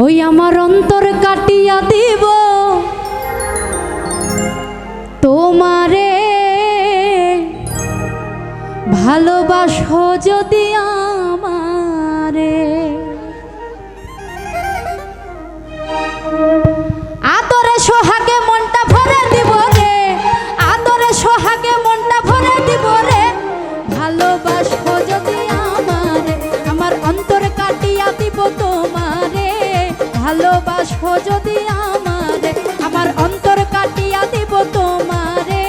ওই আমার অন্তর কাটিয়া দিব তোমারে, ভালোবাসো যদি আমারে। আদরে সোহাগে মনটা ভরে দিব রে, আদরে সোহাগে মনটা ভরে দিব রে, ভালোবাসো যদি আমারে, আমার অন্তর কাটিয়া দিব তোমারে, ভালোবাসো যদি আমারে, আমার অন্তর কাটিয়া দিব তোমারে,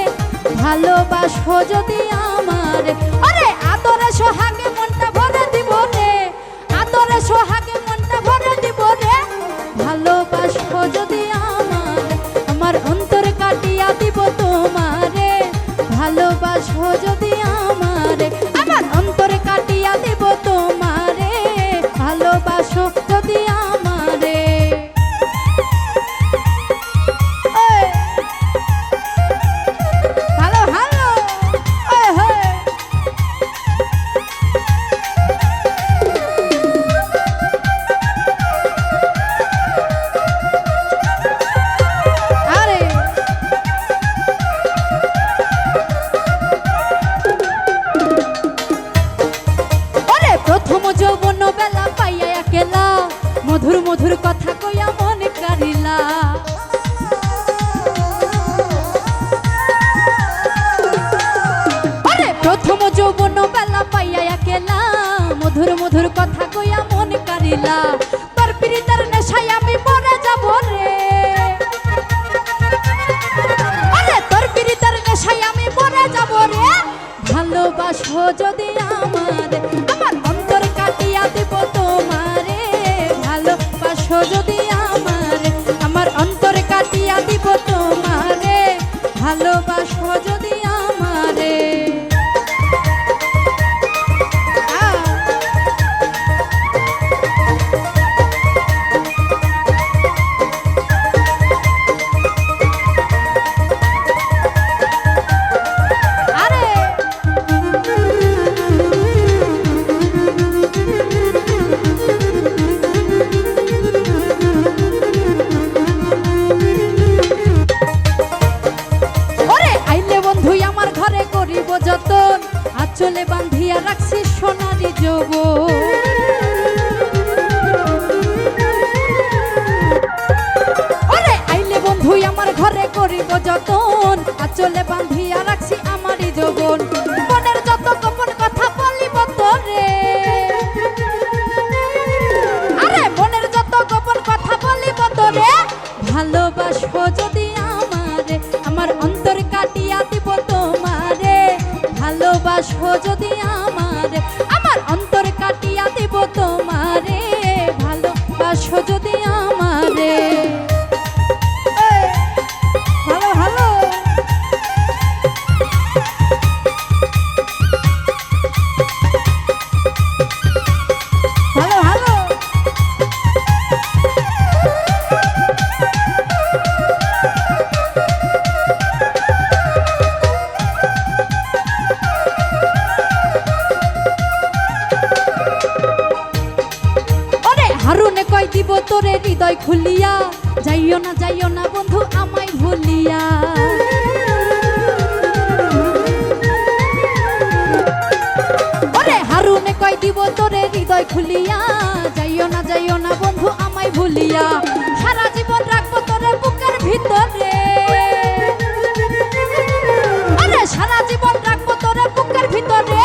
ভালোবাসো যদি আমারে। আরে আদরে সোহাগে মনটা ভরে দিব রে, আদরে সোহাগে মনটা ভরে দিব রে, ভালোবাসো যদি আমারে, আমার অন্তর কাটিয়া দিব তোমারে, ভালোবাসো যদি আমারে, আমার অন্তর কাটিয়া দিব তোমারে, ভালোবাসো যদি আমারে। ভালো ভালো আরে ওরে প্রথম যৌবন বেলা পাইয়া একেলা, মধুর মধুর কথা কইয়া মন কারিলা, প্রথম যৌবন বেলা পাইয়া একেলা, মধুর মধুর কথা কইয়া মন কারিলা, তোর প্রীতের নেশায় আমি মরে যাব রে, আরে তোর প্রীতের নেশায় আমি মরে যাব রে, ভালোবাসো যদি আমারে, আমার অন্তর কাটিয়া দিব তোমারে, ভালোবাসো যদি আমারে, আমার অন্তর কাটিয়া দিব তোমারে, ভালোবাসো যদি আমারে। যতন আঁচলে বাঁধিয়া রাখছি সোনারি যৌবন, ওরে আইলে বন্ধু আমার ঘরে করিব যতন, আঁচলে বাঁধিয়া রাখছি আমারই যৌবন, মনের যত গোপন কথা বলিব তোরে, আরে মনের যত গোপন কথা বলিব তোরে, ভালোবাসো যদি আমারে, আমার অন্তর কাটিয়া দিব তোমারে, ভালোবাসো যদি আমারে, আমার অন্তর কাটিয়া দিব তোমারে, ভালোবাসো যদি আমারে। ভালো ভালো ভালো ভালো হারুনে কই দিব তোরে হৃদয় খুলিয়া, যাইও না বন্ধু আমায় ভুলিয়া, ওরে হারুনে কই দিব তোরে হৃদয় খুলিয়া, যাইও না বন্ধু আমায় ভুলিয়া, সারা জীবন রাখবো তোরে বুকের ভিতরে, আরে সারা জীবন রাখবো তোরে বুকের ভিতরে,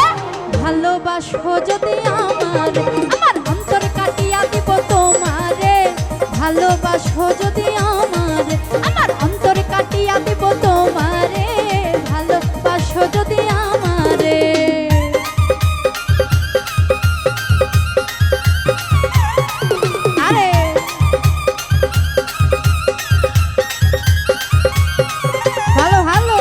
ভালোবাসো যদি আমারে, আমার অন্তর কাটিয়া দিব তোমারে, ভালোবাসো যদি আমারে, আমার অন্তর কাটিয়া দিব তোমারে, ভালোবাসো যদি আমারে। আরে ভালো ভালো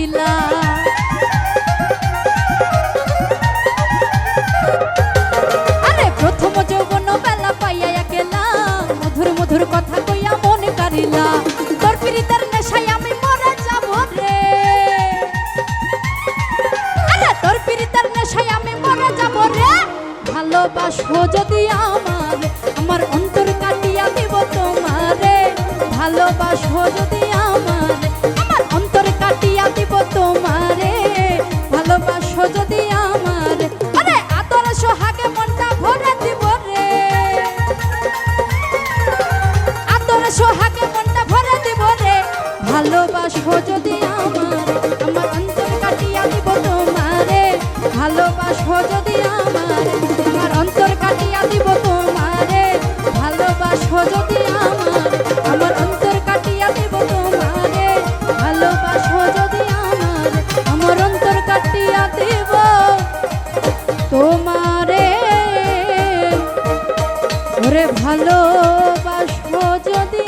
কারিলা। আরে প্রথম যৌবন বেলা পাইয়া একলা মধুর মধুর কথা কইয়া মন কারিলা। তোর প্রীতের নেশায় আমি মরে যাব রে, আরে তোর প্রীতের নেশায় আমি মরে যাব রে। ভালোবাসো যদি আমার আমার অন্তর কাটিয়া দিব তোমারে। ভালোবাসো যদি আমার আমার অন্তর কাটিয়া দিব তোমারে। ভালোবাসো যদি আমার আরে আদর সোহাগে মনটা ভরে দিব রে। আদর সোহাগে মনটা ভরে দিব রে। ভালোবাসো যদি আমার আমার অন্তর কাটিয়া দিব তোমারে। ভালোবাসো যদি আমার আমার অন্তর কাটিয়া দিব তোমারে। ভালোবাসো যদি আমার আমার অন্তর কাটিয়া দিব তোমারে। ভালোবাসো যদি আমার আমার অন্তর কাটিয়া দিব তোমারে। ওরে ভালোবাসো যদি